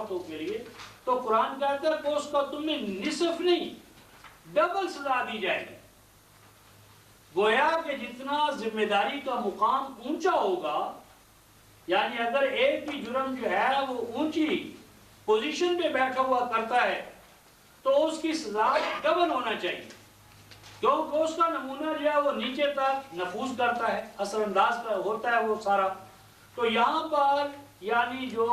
عورتوں کے لیے، تو قرآن کہتا ہے کہ اس کا تمہیں نصف نہیں ڈبل سزا دی جائے گی۔ گویا کہ جتنا ذمہ داری کا مقام اونچا ہوگا، یعنی اگر ایک بھی جرم جو ہے وہ اونچی پوزیشن پہ بیٹھا ہوا کرتا ہے تو اس کی سزا ڈبل ہونا چاہیے، کیونکہ اس کا نمونہ جو ہے وہ نیچے تک نفوذ کرتا ہے، اثر انداز ہوتا ہے وہ سارا۔ تو یہاں پر یعنی جو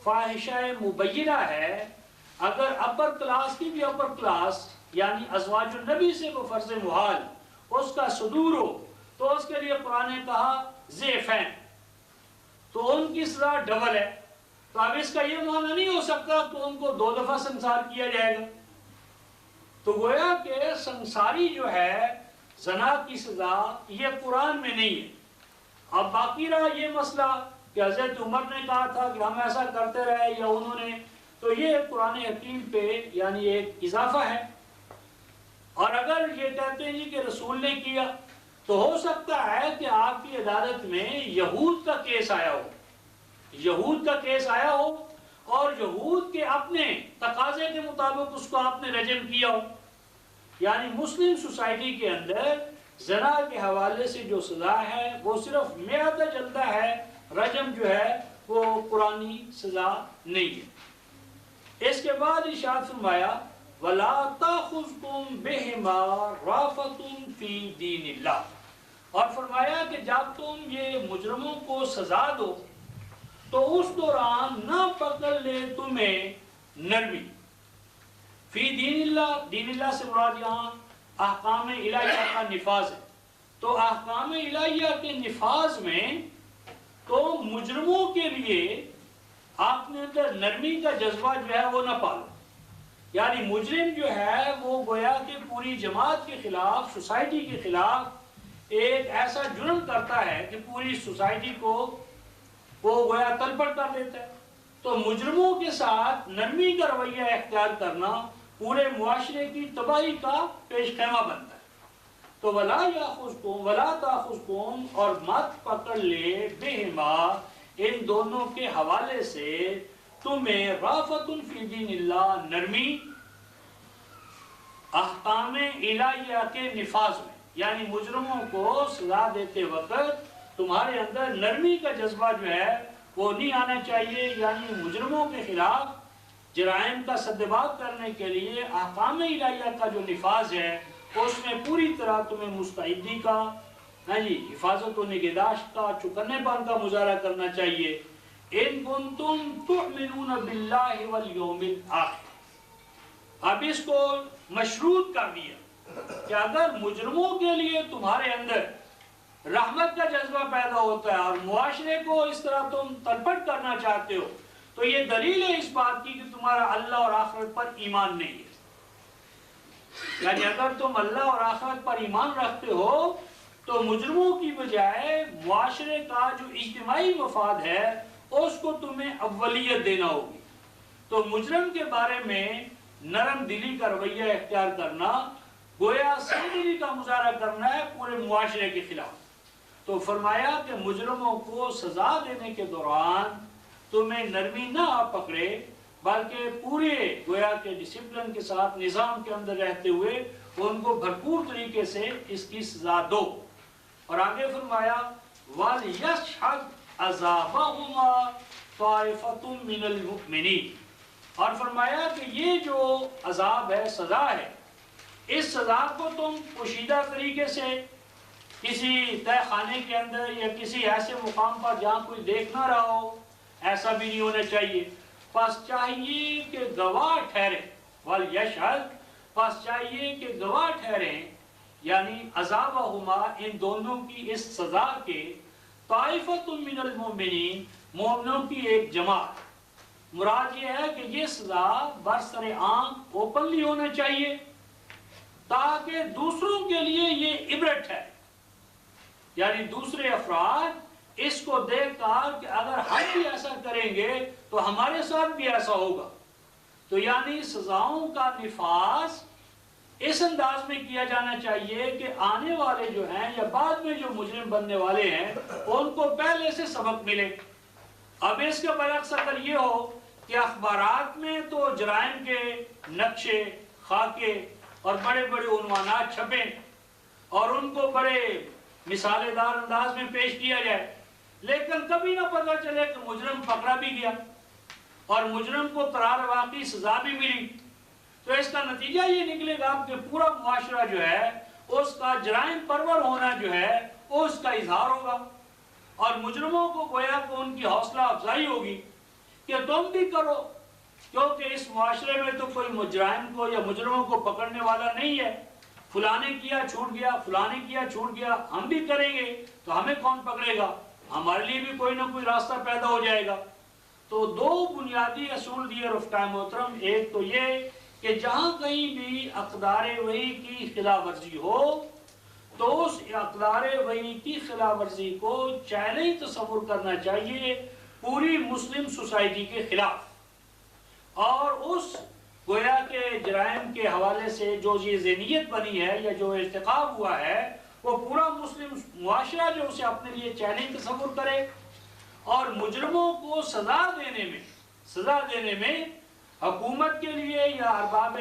فاحشہ مبینہ ہے، اگر اپر کلاس کی بھی اپر کلاس یعنی ازواج النبی سے وہ فرض محال اس کا صدور ہو، تو اس کے لیے قرآن نے کہا ضعفین، تو ان کی سزا ڈبل ہے۔ تو اب اس کا یہ معنی نہیں ہو سکتا تو ان کو 2 دفعہ سنسار کیا جائے گا۔ تو گویا کہ سنساری جو ہے زنا کی سزا یہ قرآن میں نہیں ہے۔ اب باقی رہا یہ مسئلہ کہ حضرت عمر نے کہا تھا کہ ہم ایسا کرتے رہے یا انہوں نے، تو یہ قرآن حکیم پہ یعنی ایک اضافہ ہے۔ اور اگر یہ کہتے ہیں کہ رسول نے کیا، تو ہو سکتا ہے کہ آپ کی عدالت میں یہود کا کیس آیا ہو، یہود کا کیس آیا ہو اور یہود کے اپنے تقاضے کے مطابق اس کو آپ نے رجم کیا ہو۔ یعنی مسلم سوسائٹی کے اندر زنا کے حوالے سے جو سزا ہے وہ صرف میعاد جلدہ ہے، رجم جو ہے وہ قرآنی سزا نہیں ہے۔ اس کے بعد ارشاد فرمایا وَلَا تَأْخُذْكُمْ بِهِمَا رَأْفَةٌ فِي دِينِ اللَّهِ، اور فرمایا کہ جب تم یہ مجرموں کو سزا دو تو اس دوران نہ پکڑ لے تمہیں نرمی۔ فی دین اللہ، دین اللہ سے مراد یہاں احکام الہیہ کا نفاذ ہے۔ تو احکام الہیہ کے نفاذ میں تو مجرموں کے لیے آپ نے اندر نرمی کا جذبہ جو ہے وہ نہ پالو۔ یعنی مجرم جو ہے وہ گویا کہ پوری جماعت کے خلاف، سوسائٹی کے خلاف ایک ایسا جرم کرتا ہے کہ پوری سوسائٹی کو وہ گویا تلپٹ کر دیتا ہے۔ تو مجرموں کے ساتھ نرمی کا رویہ اختیار کرنا پورے معاشرے کی تباہی کا پیش خیمہ بنتا ہے۔ تو ولا یاخذکم ولا تاخذکم، اور مت پکڑ لے بہما، ان دونوں کے حوالے سے تمہیں رافت فی دین اللہ، نرمی احکام الہیہ کے نفاذ میں، یعنی مجرموں کو سزا دیتے وقت تمہارے اندر نرمی کا جذبہ جو ہے وہ نہیں آنا چاہیے۔ یعنی مجرموں کے خلاف جرائم کا سدباب کرنے کے لیے احکام الہیہ کا جو نفاذ ہے اس میں پوری طرح تمہیں مستعدی کا، حفاظت و نگہداشت کا، چوکنے پن کا مظاہرہ کرنا چاہیے۔ ان کنتم تؤمنون باللہ والیوم الآخر، اب اس کو مشروط کر دیا کہ اگر مجرموں کے لیے تمہارے اندر رحمت کا جذبہ پیدا ہوتا ہے اور معاشرے کو اس طرح تم تلپٹ کرنا چاہتے ہو، تو یہ دلیل ہے اس بات کی کہ تمہارا اللہ اور آخرت پر ایمان نہیں ہے۔ یعنی اگر تم اللہ اور آخرت پر ایمان رکھتے ہو تو مجرموں کی بجائے معاشرے کا جو اجتماعی مفاد ہے اس کو تمہیں اولیت دینا ہوگی۔ تو مجرم کے بارے میں نرم دلی کا رویہ اختیار کرنا گویا سنجیدگی کا مظاہرہ کرنا ہے پورے معاشرے کے خلاف۔ تو فرمایا کہ مجرموں کو سزا دینے کے دوران تمہیں نرمی نہ پکڑے، بلکہ پورے گویا کے ڈسپلن کے ساتھ نظام کے اندر رہتے ہوئے ان کو بھرپور طریقے سے اس کی سزا دو۔ اور آگے فرمایا وَلْيَشْهَدْ عَذَابَهُمَا طَائِفَةٌ مِّنَ الْمُؤْمِنِينَ، اور فرمایا کہ یہ جو عذاب ہے، سزا ہے، اس سزا کو تم پوشیدہ طریقے سے کسی تہ خانے کے اندر یا کسی ایسے مقام پر جہاں کوئی دیکھ نہ رہا ہو، ایسا بھی نہیں ہونا چاہیے۔ پس چاہیے کہ گواہ ٹھہرے، وَلْيَشْهَدْ، پس چاہیے کہ گواہ ٹھہرے، یعنی عذابہما، ان دونوں کی اس سزا کے، طائفۃ من المؤمنین، مومنوں کی ایک جماعت۔ مراد یہ ہے کہ یہ سزا برسر عام اوپنلی ہونا چاہیے تاکہ دوسروں کے لیے یہ عبرت ہے، یعنی دوسرے افراد اس کو دیکھ کر کہ اگر ہم بھی ایسا کریں گے تو ہمارے ساتھ بھی ایسا ہوگا۔ تو یعنی سزاؤں کا نفاذ اس انداز میں کیا جانا چاہیے کہ آنے والے جو ہیں یا بعد میں جو مجرم بننے والے ہیں ان کو پہلے سے سبق ملے۔ اب اس کے برعکس اگر یہ ہو کہ اخبارات میں تو جرائم کے نقشے، خاکے اور بڑے بڑے عنوانات چھپیں اور ان کو بڑے مثال دار انداز میں پیش کیا جائے، لیکن کبھی نہ پتہ چلے کہ مجرم پکڑا بھی گیا اور مجرم کو قرار واقعی سزا بھی ملی۔ تو اس کا نتیجہ یہ نکلے گا کہ پورا معاشرہ جو ہے اس کا جرائم پرور ہونا جو ہے وہ اس کا اظہار ہوگا، اور مجرموں کو گویا کہ ان کی حوصلہ افزائی ہوگی کہ تم بھی کرو، کیونکہ اس معاشرے میں تو کوئی مجرم کو یا مجرموں کو پکڑنے والا نہیں ہے، فلاں نے کیا چھوٹ گیا، فلاں نے کیا چھوٹ گیا، ہم بھی کریں گے تو ہمیں کون پکڑے گا، ہمارے لیے بھی کوئی نہ کوئی راستہ پیدا ہو جائے گا۔ تو دو بنیادی اصول دیے رفقائے محترم، ایک تو یہ کہ جہاں کہیں بھی اقدار وحی کی خلاف ورزی ہو تو اس اقدار وحی کی خلاف ورزی کو چیلنج تصور کرنا چاہیے پوری مسلم سوسائٹی کے خلاف، اور اس گویا کے جرائم کے حوالے سے جو یہ ذہنیت بنی ہے یا جو ارتکاب ہوا ہے وہ پورا مسلم معاشرہ جو اسے اپنے لیے چیلنج تصور کرے، اور مجرموں کو سزا دینے میں حکومت کے لیے یا ارباب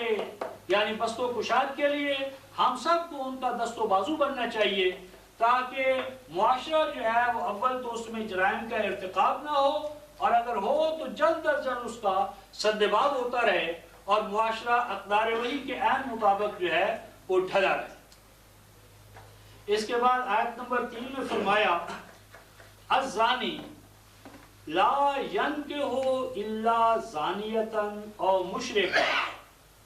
یعنی بست و کشاد کے لیے ہم سب کو ان کا دست و بازو بننا چاہیے، تاکہ معاشرہ جو ہے وہ اول تو اس میں جرائم کا ارتکاب نہ ہو، اور اگر ہو تو جلد از جلد اس کا سدباب ہوتا رہے اور معاشرہ اقدار وحی کے عین مطابق جو ہے وہ ڈھلا رہے۔ اس کے بعد آیت نمبر 3 میں فرمایا الزانی لا ينکح الا زانیتا او مشرکا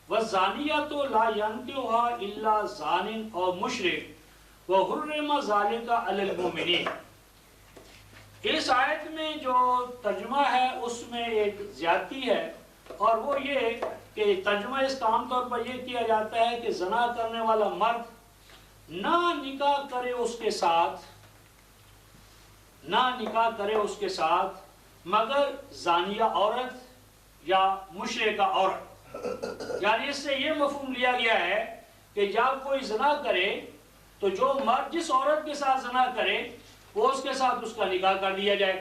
والزانیۃ لا ينکحها الا زان او مشرک وحرم ذلک علی المؤمنین۔ اس آیت میں جو ترجمہ ہے اس میں ایک زیادتی ہے، اور وہ یہ کہ ترجمہ اس کا عام طور پر یہ کیا جاتا ہے کہ زنا کرنے والا مرد نہ نکاح کرے اس کے ساتھ مگر زانیہ عورت یا مشرکہ عورت، یعنی اس سے یہ مفہوم لیا گیا ہے کہ جب کوئی زنا کرے تو جو مرد جس عورت کے ساتھ زنا کرے وہ اس کے ساتھ اس کا نکاح کر دیا جائے۔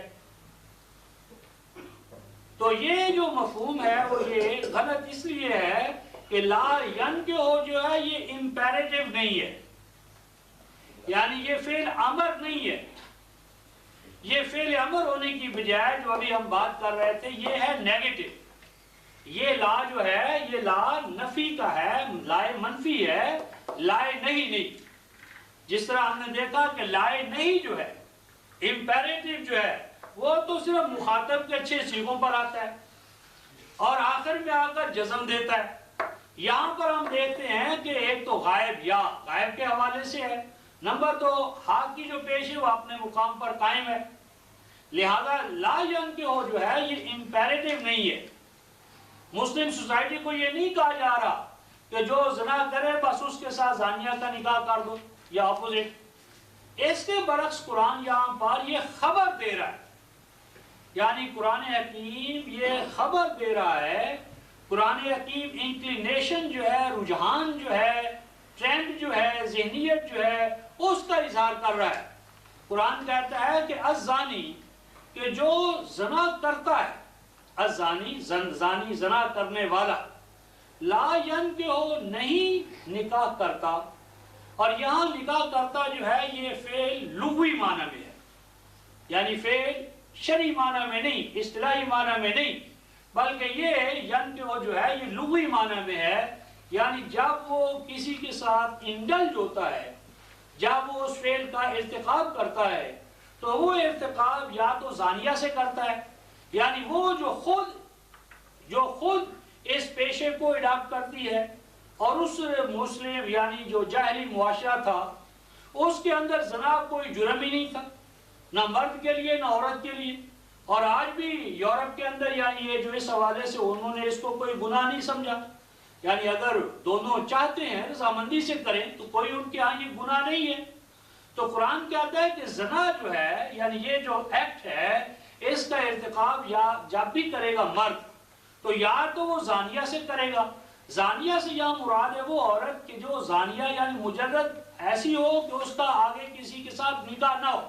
تو یہ جو مفہوم ہے وہ یہ غلط اس لیے ہے کہ لا ینکح جو ہے یہ امپیریٹیو نہیں ہے، یعنی یہ فعل امر نہیں ہے، یہ فعل امر ہونے کی بجائے جو ابھی ہم بات کر رہے تھے یہ ہے نیگیٹو۔ یہ لا جو ہے یہ لا نفی کا ہے، لائے منفی ہے، لائے نہیں۔ جس طرح ہم نے دیکھا کہ لائے نہیں جو ہے امپیریٹیو جو ہے وہ تو صرف مخاطب کے 6 صیغوں پر آتا ہے اور آخر میں آ کر جزم دیتا ہے۔ یہاں پر ہم دیکھتے ہیں کہ ایک تو غائب یا غائب کے حوالے سے ہے، نمبر 2 حق کی جو پیش ہے وہ اپنے مقام پر قائم ہے، لہذا لا ینکح جو ہے یہ امپیریٹیو نہیں ہے۔ مسلم سوسائٹی کو یہ نہیں کہا جا رہا کہ جو زنا کرے بس اس کے ساتھ زانیہ کا نکاح کر دو یا اپوزٹ۔ اس کے برعکس قرآن یہاں پر یہ خبر دے رہا ہے، یعنی قرآن حکیم یہ خبر دے رہا ہے، قرآن حکیم انکلینیشن جو ہے، رجحان جو ہے، ٹرینڈ جو ہے، ذہنیت جو ہے اس کا اظہار کر رہا ہے۔ قرآن کہتا ہے کہ الزانی کہ جو زنا کرتا ہے، الزانی زانی زنا کرنے والا، لا ینکح نہیں نکاح کرتا، اور یہاں نکاح کرتا جو ہے یہ فعل لغوی معنی میں ہے، یعنی فعل شرعی معنی میں نہیں، اصطلاحی معنی میں نہیں، بلکہ یہ ینکح جو ہے یہ لغوی معنی میں ہے، یعنی جب وہ کسی کے ساتھ انڈلج ہوتا ہے، جب وہ اس فعل کا ارتکاب کرتا ہے تو وہ ارتکاب یا تو زانیہ سے کرتا ہے، یعنی وہ جو خود اس پیشے کو اڈاپٹ کرتی ہے، اور اس مسلم یعنی جو جاہلی معاشرہ تھا اس کے اندر زنا کوئی جرم ہی نہیں تھا، نہ مرد کے لیے نہ عورت کے لیے، اور آج بھی یورپ کے اندر یعنی یہ جو اس حوالے سے انہوں نے اس کو کوئی گناہ نہیں سمجھا، یعنی اگر دونوں چاہتے ہیں رضامندی سے کریں تو کوئی ان کے ہاں یہ گناہ نہیں ہے۔ تو قرآن کہتا ہے کہ زنا جو ہے یعنی یہ جو ایکٹ ہے اس کا ارتکاب یا جب بھی کرے گا مرد تو یا تو وہ زانیہ سے کرے گا، زانیہ سے یہاں مراد ہے وہ عورت کہ جو زانیہ یعنی مجرد ایسی ہو کہ اس کا آگے کسی کے ساتھ نکاح نہ ہو،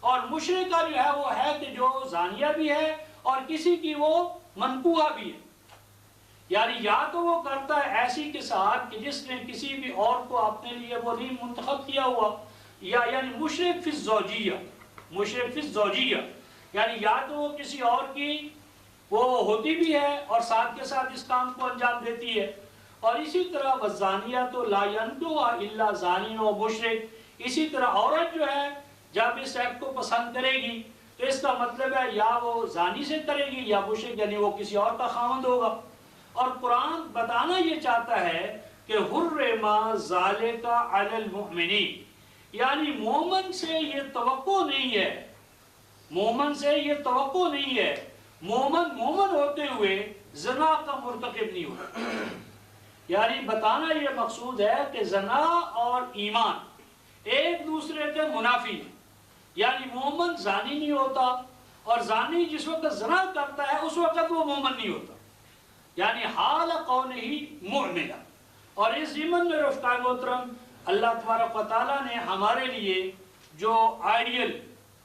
اور مشرکہ جو ہے وہ ہے کہ جو زانیہ بھی ہے اور کسی کی وہ منقوہ بھی ہے، یعنی یا تو وہ کرتا ہے ایسی کے ساتھ کہ جس نے کسی بھی اور کو اپنے لیے وہ نہیں منتخب کیا ہوا، یا یعنی مشرک فی الزوجیہ، مشرک فی الزوجیہ، یعنی یا تو وہ کسی اور کی وہ ہوتی بھی ہے اور ساتھ کے ساتھ اس کام کو انجام دیتی ہے، اور اسی طرح والزانیۃ لا ینکحها الا زان و مشرک، اسی طرح عورت جو ہے جب اس ایپ کو پسند کرے گی تو اس کا مطلب ہے یا وہ زانی سے کرے گی یا مشرک، یعنی وہ کسی اور کا خاوند ہوگا۔ اور قرآن بتانا یہ چاہتا ہے کہ حرم ذالک علی المؤمنین، یعنی مومن سے یہ توقع نہیں ہے، مومن سے یہ توقع نہیں ہے، مومن ہوتے ہوئے زنا کا مرتکب نہیں ہوتا، یعنی بتانا یہ مقصود ہے کہ زنا اور ایمان ایک دوسرے کے منافی ہیں، یعنی مومن زانی نہیں ہوتا، اور زانی جس وقت زنا کرتا ہے اس وقت وہ مومن نہیں ہوتا، یعنی حال قونہ مؤمنا۔ اور اس ضمن میں رفقائے محترم اللہ تبارک و تعالیٰ نے ہمارے لیے جو آئیڈیل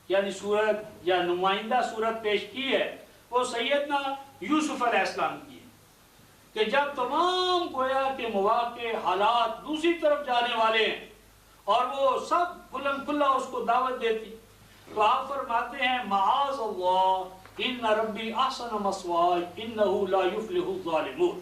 یعنی صورت یا نمائندہ صورت پیش کی ہے وہ سیدنا یوسف علیہ السلام کی ہے، کہ جب تمام گویا کے مواقع حالات دوسری طرف جانے والے ہیں اور وہ سب بلند کھلا اس کو دعوت دیتی، تو آپ فرماتے ہیں معاذ اللہ ان ربی احسن مثواي انه لا يفلح الظالمون،